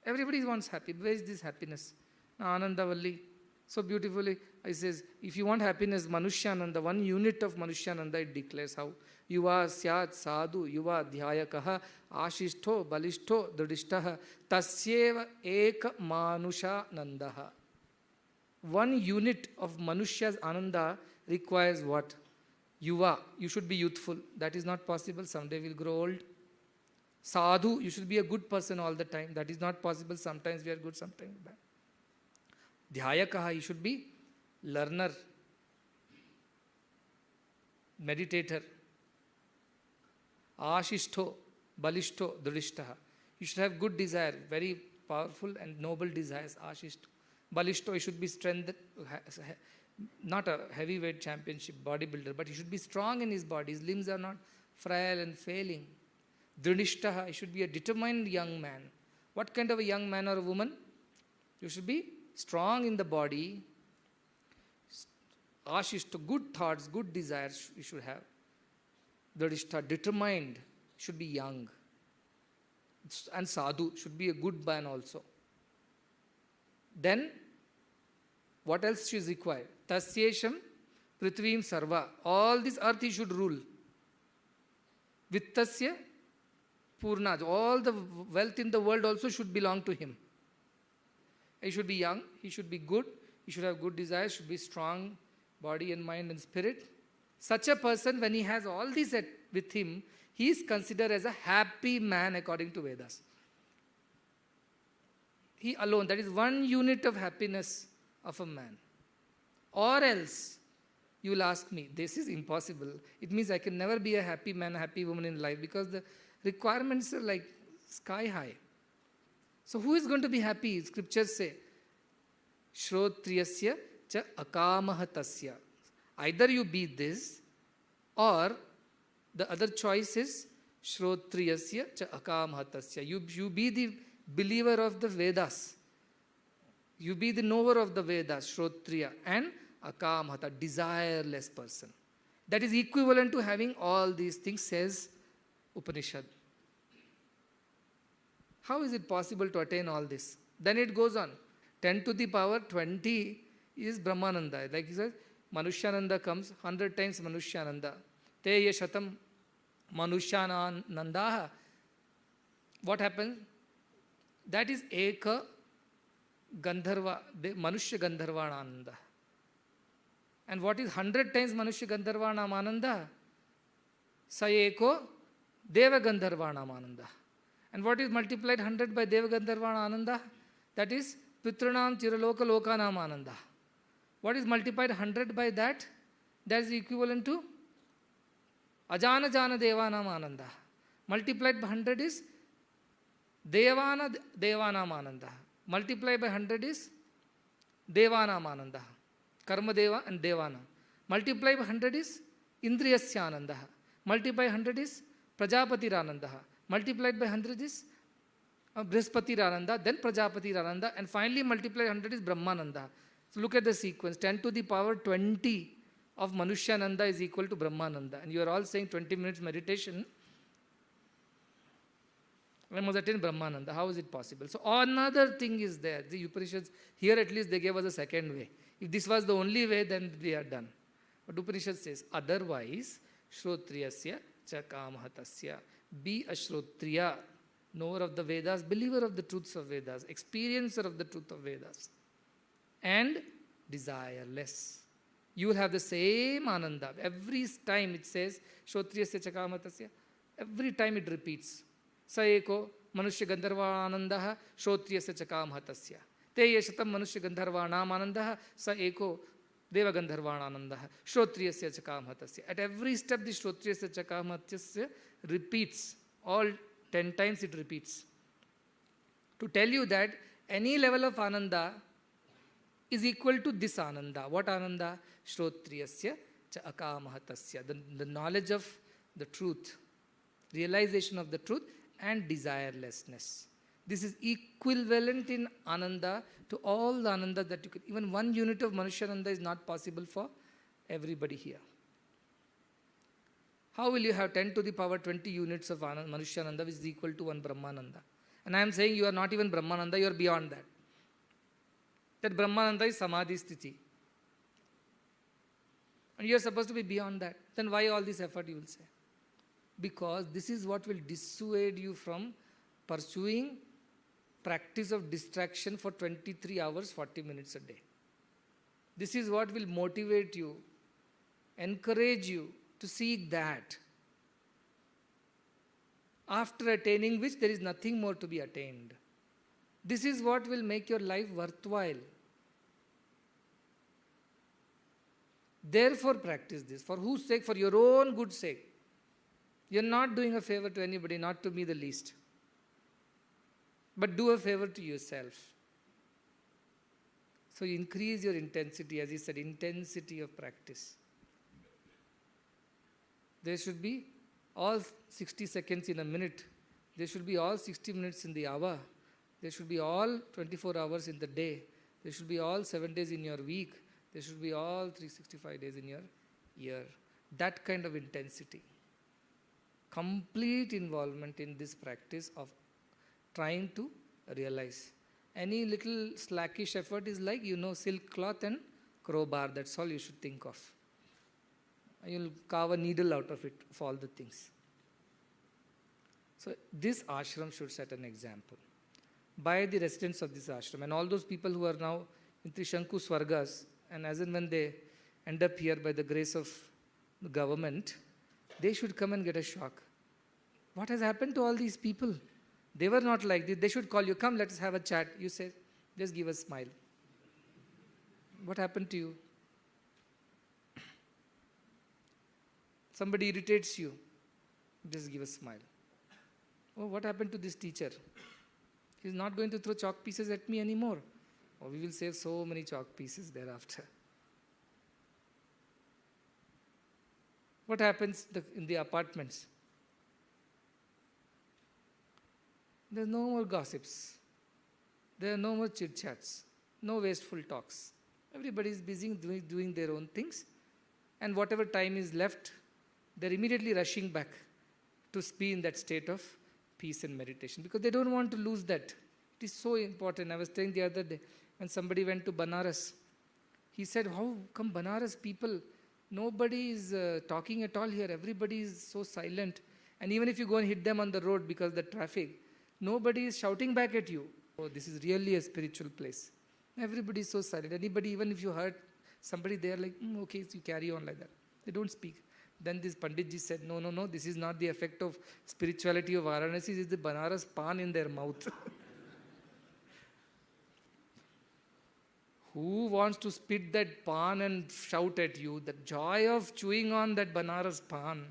Everybody wants happy. Where is this happiness? Now, Anandavalli, so beautifully It says, if you want happiness, Manushyananda, one unit of Manushyananda, it declares how. Yuva syat sadhu, yuva dhyayakaha, ashishto, balishto, dridishtaha, tasyeva eka manusha nandaha. One unit of Manushya's ananda requires what? Yuva, you should be youthful. That is not possible. Someday we'll grow old. Sadhu, you should be a good person all the time. That is not possible. Sometimes we are good, sometimes bad. Dhyayakaha, you should be learner, meditator. Ashishto, balishto, dridishtaha. You should have good desire, very powerful and noble desires. Ashishto. Balishto, you should be strength, not a heavyweight championship bodybuilder, but he should be strong in his body. His limbs are not frail and failing. Dridishtaha, he should be a determined young man. What kind of a young man or a woman? You should be strong in the body. Ashishta, good thoughts, good desires you should have. Dridishta, determined, should be young. And sadhu, should be a good man also. Then, what else is required? Tasyesham prithvim sarva. All this earth he should rule. Vittasya purnaj. All the wealth in the world also should belong to him. He should be young, he should be good, he should have good desires, should be strong, body and mind and spirit. Such a person, when he has all this with him, he is considered as a happy man according to Vedas. He alone, that is one unit of happiness of a man. Or else, you will ask me, this is impossible. It means I can never be a happy man, a happy woman in life because the requirements are like sky high. So who is going to be happy? Scriptures say, Shrotriyasya cha akamaha tasya. Either you be this, or the other choice is Shrotriyasya cha akamaha tasya. You be the believer of the Vedas. You be the knower of the Vedas, Shrotriya, and akamahata, desireless person. That is equivalent to having all these things, says Upanishad. How is it possible to attain all this? Then it goes on. 10 to the power 20 is Brahmananda. Like he says, Manushyananda comes 100 times Manushyananda. Te yashatam Manushyanandaha. What happens? That is Eka Gandharva, Manushya Gandharvananda. And what is 100 times Manushya Gandharvanamananda? Sayeko Deva Gandharvanamananda. And what is multiplied 100 by Deva Gandharvananda? That is Pitranam Chiraloka Lokanamananda. What is multiplied 100 by that? That is equivalent to Ajana Jana Devanamananda. Multiplied by 100 is Devana Devanamananda. Multiplied by 100 is Devanamananda. Karma Deva and Devana. Multiplied by 100 is Indriyasyananda. Multiplied by 100 is Prajapatirananda. Multiplied by 100 is Brihaspatirananda, then Prajapatirananda, and finally multiplied 100 is Brahmananda. So look at the sequence. 10 to the power 20 of Manushyananda is equal to Brahmananda. And you are all saying 20 minutes meditation. I must attain Brahmananda. How is it possible? So another thing is there. The Upanishads, here at least they gave us a second way. If this was the only way, then we are done. But Upanishad says, otherwise, Shrotriyasya cha kamahatasya. Be a Shrotriya, knower of the Vedas, believer of the truths of Vedas, experiencer of the truth of Vedas, and desireless. You will have the same ananda. Every time it says, Shrotriyasya cha kamahatasya, every time it repeats. Saeko Manushya Gandharvanandaha Shrotriyasya cha kamahatasya. Te yashatam Manushya Gandharvanamanandaha Sa eko Deva Gandharvananandaha Shrotriyasya cha kamahatasya. At every step, the Shrotriyasya cha kamahatasya repeats. All 10 times it repeats. To tell you that any level of ananda is equal to this ananda. What ananda? Shrotriyasya cha akamahatasya. The knowledge of the truth, realization of the truth, and desirelessness. This is equivalent in ananda to all the ananda that you could. Even one unit of Manushyananda is not possible for everybody here. How will you have 10 to the power 20 units of Manushyananda, which is equal to one Brahmananda? And I am saying you are not even Brahmananda, you are beyond that. That Brahmananda is Samadhi Sthiti. And you are supposed to be beyond that. Then why all this effort, you will say? Because this is what will dissuade you from pursuing practice of distraction for 23 hours, 40 minutes a day. This is what will motivate you, encourage you to seek that, after attaining which there is nothing more to be attained. This is what will make your life worthwhile. Therefore practice this. For whose sake? For your own good sake. You are not doing a favor to anybody, not to me the least. But do a favor to yourself. So you increase your intensity, as he said, intensity of practice. There should be all 60 seconds in a minute. There should be all 60 minutes in the hour. There should be all 24 hours in the day. There should be all 7 days in your week. There should be all 365 days in your year. That kind of intensity. Complete involvement in this practice of trying to realize. Any little slackish effort is like, silk cloth and crowbar. That's all you should think of. You'll carve a needle out of it, of all the things. So this ashram should set an example. By the residents of this ashram and all those people who are now in Trishanku Swargas, and as and when they end up here by the grace of the government, they should come and get a shock. What has happened to all these people? They were not like this. They should call you, come, let us have a chat. You say, just give a smile. What happened to you? Somebody irritates you, just give a smile. Oh, what happened to this teacher? He's not going to throw chalk pieces at me anymore. Oh, we will save so many chalk pieces thereafter. What happens in the apartments? There's no more gossips. There are no more chit-chats. No wasteful talks. Everybody is busy doing their own things. And whatever time is left, they're immediately rushing back to be in that state of peace and meditation. Because they don't want to lose that. It is so important. I was saying the other day, when somebody went to Banaras, he said, how come Banaras people, nobody is talking at all here. Everybody is so silent. And even if you go and hit them on the road because of the traffic, nobody is shouting back at you. Oh, this is really a spiritual place. Everybody is so silent. Anybody, even if you hurt somebody, they are like, okay, so you carry on like that. They don't speak. Then this Panditji said, no, this is not the effect of spirituality of Varanasi, it is the Banaras pan in their mouth. Who wants to spit that pan and shout at you? The joy of chewing on that Banaras pan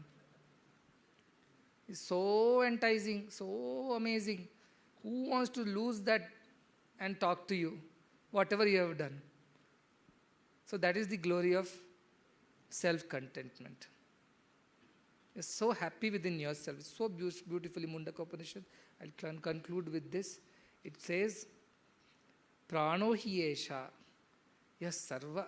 is so enticing, so amazing. Who wants to lose that and talk to you, whatever you have done? So that is the glory of self-contentment. You're so happy within yourself. It's so beautifully, Mundaka Upanishad. I'll conclude with this. It says, Prano hi esha. Yes, sarva.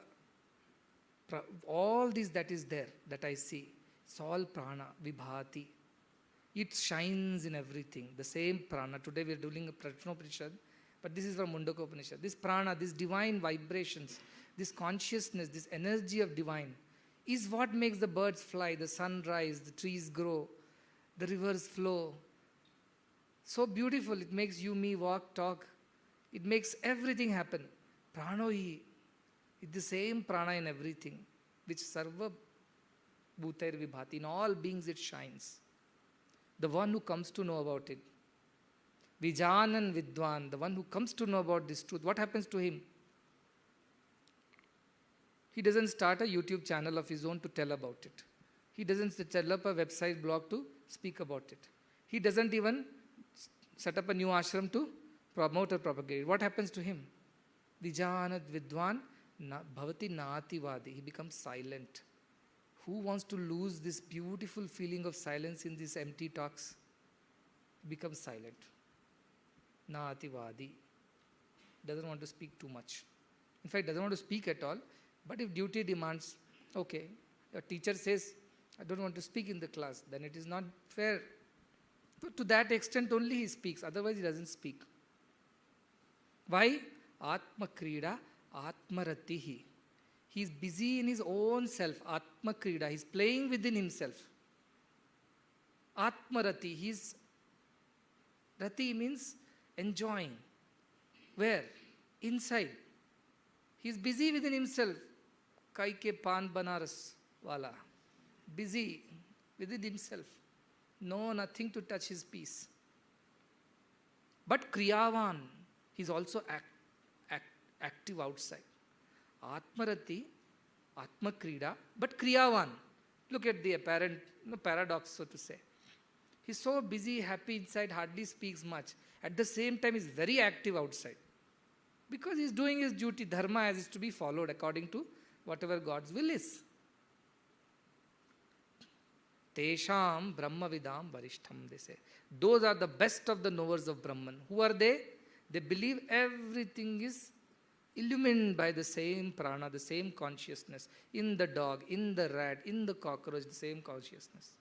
All this that is there, that I see, it's all prana, vibhati. It shines in everything. The same prana. Today we are doing a Prajnopanishad, but this is from Mundaka Upanishad. This prana, these divine vibrations, this consciousness, this energy of divine, is what makes the birds fly, the sun rise, the trees grow, the rivers flow. So beautiful. It makes you, me walk, talk. It makes everything happen. Pranohi. It's the same prana in everything, which sarva bhutair vibhati. In all beings it shines. The one who comes to know about it. Vijanan Vidwan, the one who comes to know about this truth. What happens to him? He doesn't start a YouTube channel of his own to tell about it. He doesn't set up a website blog to speak about it. He doesn't even set up a new ashram to promote or propagate it. What happens to him? Vijanat Vidwan Bhavati Nativadi. He becomes silent. Who wants to lose this beautiful feeling of silence in these empty talks? He becomes silent. Nativadi. Doesn't want to speak too much. In fact, doesn't want to speak at all. But if duty demands, okay, your teacher says, I don't want to speak in the class, then it is not fair. But to that extent only he speaks, otherwise he doesn't speak. Why? Atma Krida, Atma Ratihi. He's busy in his own self, Atma Krida. He's playing within himself. Atma Rati. Rati means enjoying. Where? Inside. He's busy within himself. Kai ke pan banaras wala. Busy within himself. No, nothing to touch his peace. But Kriyavan, he's also active outside. Atmarati, Atma Krida, but Kriyavan. Look at the apparent paradox, so to say. He's so busy, happy inside, hardly speaks much. At the same time, he's very active outside. Because he's doing his duty, dharma as is to be followed according to whatever God's will is. Tesham Brahmavidam Varishtham, they say. Those are the best of the knowers of Brahman. Who are they? They believe everything is illumined by the same prana, the same consciousness. In the dog, in the rat, in the cockroach, the same consciousness.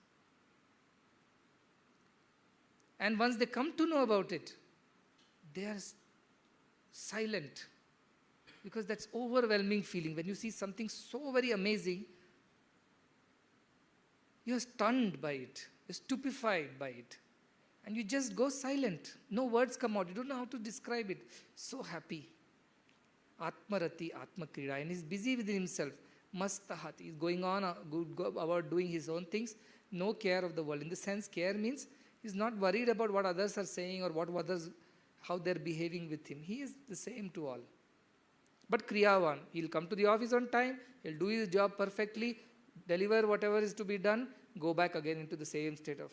And once they come to know about it, they are silent. Because that's overwhelming feeling. When you see something so very amazing, you are stunned by it, you're stupefied by it. And you just go silent. No words come out. You don't know how to describe it. So happy. Atmarati, Atma Krida. And he's busy within himself. Mastahat. He's going on about doing his own things. No care of the world. In the sense, care means he's not worried about what others are saying or what others, how they're behaving with him. He is the same to all. But Kriyavan, he'll come to the office on time, he'll do his job perfectly, deliver whatever is to be done, go back again into the same state of.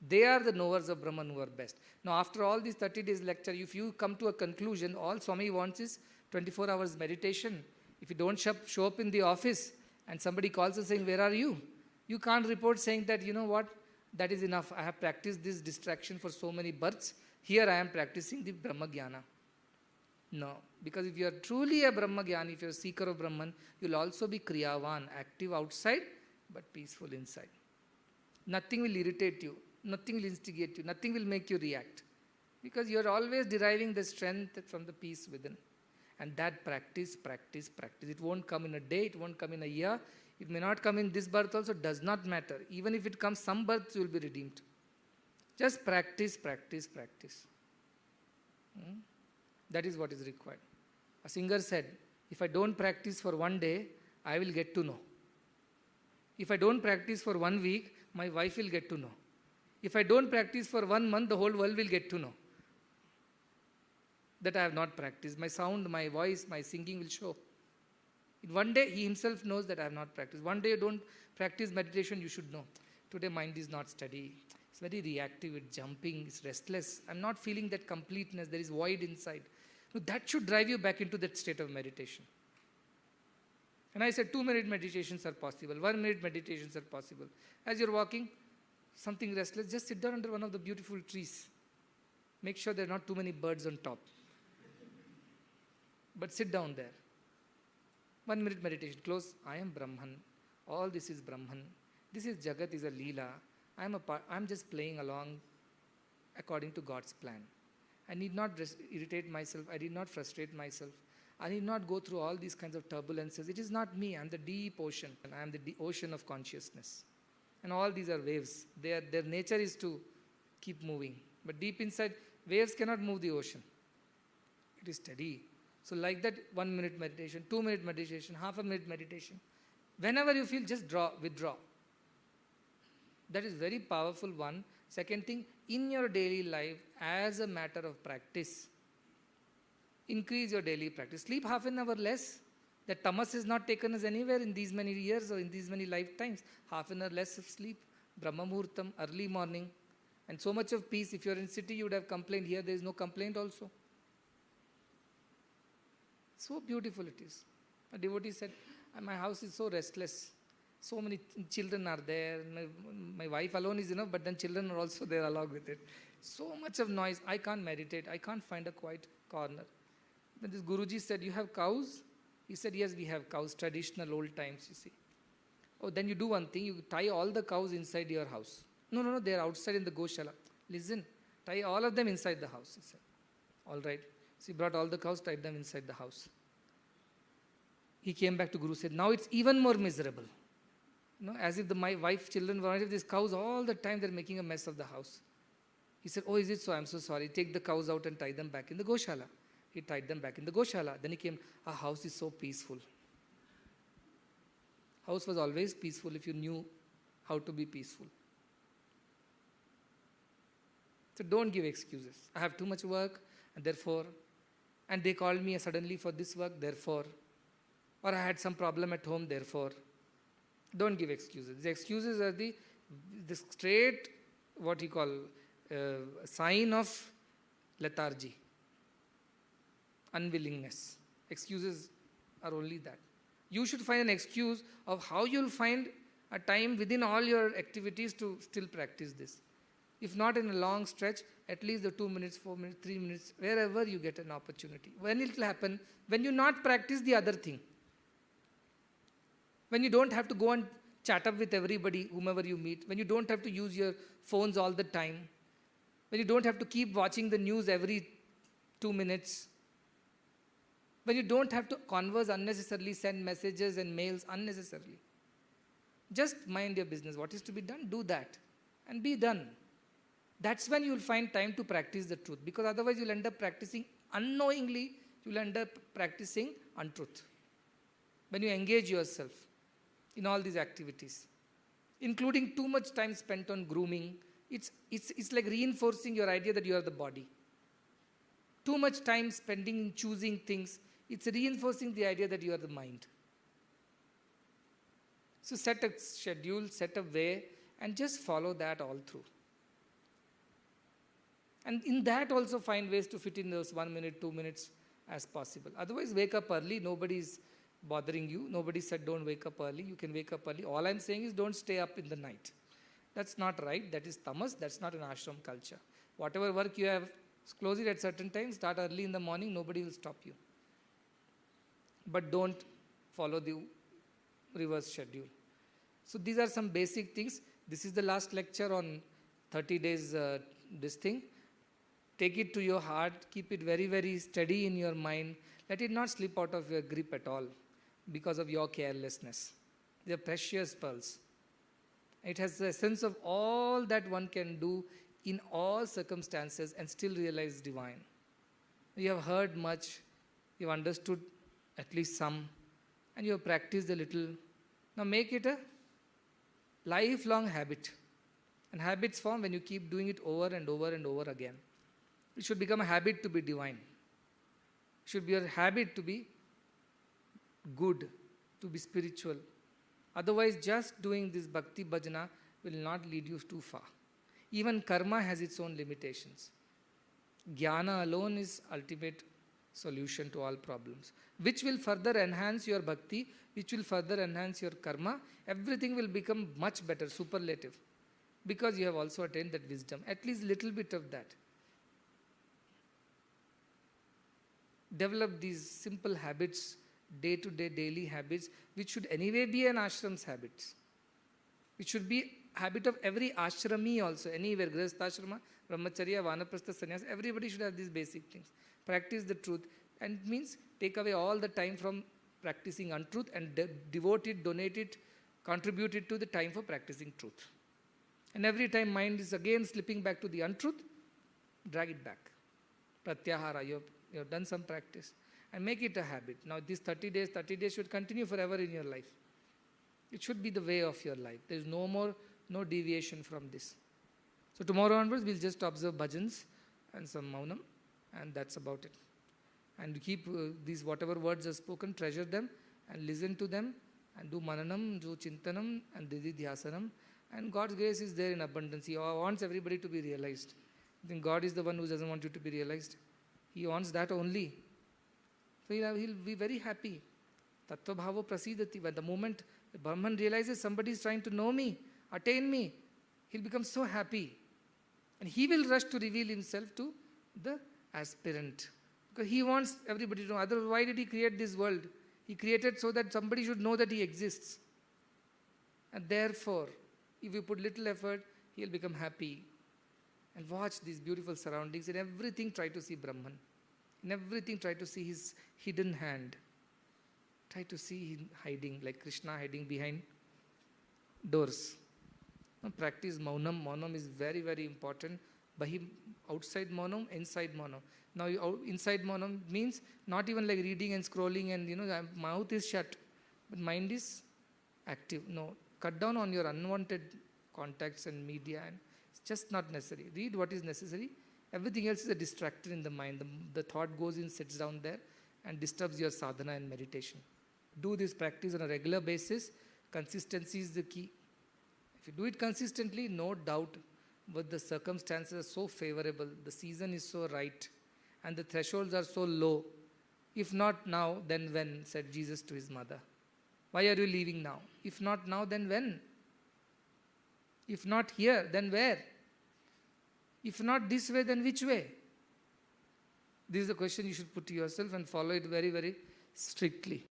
They are the knowers of Brahman who are best. Now after all these 30 days lecture, if you come to a conclusion, all Swami wants is 24 hours meditation. If you don't show up in the office and somebody calls and saying, where are you? You can't report saying that, you know what, that is enough. I have practiced this distraction for so many births. Here I am practicing the Brahma Jnana. No, because if you are truly a Brahma Jnani, if you are a seeker of Brahman, you will also be Kriyavan, active outside, but peaceful inside. Nothing will irritate you, nothing will instigate you, nothing will make you react. Because you are always deriving the strength from the peace within. And that practice. It won't come in a day, it won't come in a year. It may not come in this birth also, does not matter. Even if it comes some births, you will be redeemed. Just practice. That is what is required. A singer said, if I don't practice for one day, I will get to know. If I don't practice for 1 week, my wife will get to know. If I don't practice for 1 month, the whole world will get to know that I have not practiced. My sound, my voice, my singing will show. In one day, he himself knows that I have not practiced. One day you don't practice meditation, you should know. Today mind is not steady. It's very reactive, it's jumping, it's restless. I'm not feeling that completeness, there is void inside. So that should drive you back into that state of meditation. And I said 2-minute meditations are possible, 1-minute meditations are possible. As you're walking, something restless, just sit down under one of the beautiful trees. Make sure there are not too many birds on top. But sit down there. 1-minute meditation, close. I am Brahman. All this is Brahman. This is Jagat, is a Leela. I'm just playing along according to God's plan. I need not irritate myself. I need not frustrate myself. I need not go through all these kinds of turbulences. It is not me. I am the deep ocean. And I am the ocean of consciousness. And all these are waves. Their nature is to keep moving. But deep inside, waves cannot move the ocean. It is steady. So like that, 1-minute meditation, 2-minute meditation, half-a-minute meditation. Whenever you feel, just withdraw. That is very powerful one. Second thing, in your daily life, as a matter of practice, increase your daily practice. Sleep half an hour less. That tamas is not taken us anywhere in these many years or in these many lifetimes. Half an hour less of sleep. Brahma Muhurtam, early morning. And so much of peace. If you are in city, you would have complained. Here there is no complaint also. So beautiful it is. A devotee said, my house is so restless. So many children are there. My wife alone is enough, but then children are also there along with it. So much of noise. I can't meditate. I can't find a quiet corner. Then this Guruji said, you have cows? He said, yes, we have cows. Traditional old times, you see. Oh, then you do one thing. You tie all the cows inside your house. No, they are outside in the Goshala. Listen, tie all of them inside the house, he said. All right. So he brought all the cows, tied them inside the house. He came back to Guru, said, now it's even more miserable. As if my wife, children, were these cows all the time, they're making a mess of the house. He said, oh, is it so? I'm so sorry. Take the cows out and tie them back in the Goshala. He tied them back in the Goshala. Then he came, our house is so peaceful. House was always peaceful if you knew how to be peaceful. So don't give excuses. I have too much work, and therefore, and they called me suddenly for this work, therefore, or I had some problem at home, therefore. Don't give excuses. The excuses are the straight, what you call, sign of lethargy, unwillingness. Excuses are only that. You should find an excuse of how you'll find a time within all your activities to still practice this. If not in a long stretch, at least the 2 minutes, 4 minutes, 3 minutes, wherever you get an opportunity. When it will happen? When you not practice the other thing. When you don't have to go and chat up with everybody, whomever you meet. When you don't have to use your phones all the time. When you don't have to keep watching the news every 2 minutes. When you don't have to converse unnecessarily, send messages and mails unnecessarily. Just mind your business. What is to be done, do that. And be done. That's when you will find time to practice the truth. Because otherwise you'll end up practicing unknowingly, you'll end up practicing untruth. When you engage yourself in all these activities, including too much time spent on grooming, it's like reinforcing your idea that you are the body. Too much time spending in choosing things, it's reinforcing the idea that you are the mind. So set a schedule, set a way, and just follow that all through. And in that also find ways to fit in those 1 minute, 2 minutes as possible. Otherwise, wake up early. Nobody is bothering you. Nobody said don't wake up early. You can wake up early. All I'm saying is don't stay up in the night. That's not right. That is tamas. That's not an ashram culture. Whatever work you have, close it at certain times. Start early in the morning. Nobody will stop you. But don't follow the reverse schedule. So these are some basic things. This is the last lecture on 30 days this thing. Take it to your heart. Keep it very, very steady in your mind. Let it not slip out of your grip at all because of your carelessness. They are precious pearls. It has the essence of all that one can do in all circumstances and still realize divine. You have heard much. You have understood at least some. And you have practiced a little. Now make it a lifelong habit. And habits form when you keep doing it over and over and over again. It should become a habit to be divine. It should be a habit to be good, to be spiritual. Otherwise, just doing this bhakti bhajana will not lead you too far. Even karma has its own limitations. Jnana alone is ultimate solution to all problems, which will further enhance your bhakti, which will further enhance your karma. Everything will become much better, superlative, because you have also attained that wisdom, at least little bit of that. Develop these simple habits, day-to-day, daily habits, which should anyway be an ashram's habits. It should be habit of every ashrami also, anywhere, grihastha-ashrama, brahmacharya, vanaprastha, sannyas, everybody should have these basic things. Practice the truth, and it means take away all the time from practicing untruth and devote it, donate it, contribute it to the time for practicing truth. And every time mind is again slipping back to the untruth, drag it back. Pratyahara, you have done some practice. And make it a habit. Now these 30 days should continue forever in your life. It should be the way of your life. There is no deviation from this. So tomorrow onwards, we'll just observe bhajans and some maunam, and that's about it. And keep these whatever words are spoken, treasure them, and listen to them, and do mananam, do chintanam, and dididhyasanam. And God's grace is there in abundance. He wants everybody to be realized. I think God is the one who doesn't want you to be realized. He wants that only. So he'll be very happy. Tattva bhavo prasidati. When the moment the Brahman realizes somebody is trying to know me, attain me, he'll become so happy. And he will rush to reveal himself to the aspirant. Because he wants everybody to know. Otherwise, why did he create this world? He created so that somebody should know that he exists. And therefore, if you put little effort, he'll become happy. And watch these beautiful surroundings. In everything, try to see Brahman. In everything, try to see his hidden hand. Try to see him hiding, like Krishna hiding behind doors. Now, practice maunam. Maunam is very, very important. Bahi, outside maunam, inside maunam. Now, inside maunam means not even like reading and scrolling and, mouth is shut, but mind is active. No, cut down on your unwanted contacts and media, and it's just not necessary. Read what is necessary. Everything else is a distractor in the mind. The thought goes in, sits down there, and disturbs your sadhana and meditation. Do this practice on a regular basis. Consistency is the key. If you do it consistently, no doubt, but the circumstances are so favorable, the season is so right, and the thresholds are so low. If not now, then when, said Jesus to his mother. Why are you leaving now? If not now, then when? If not here, then where? If not this way, then which way? This is the question you should put to yourself and follow it very, very strictly.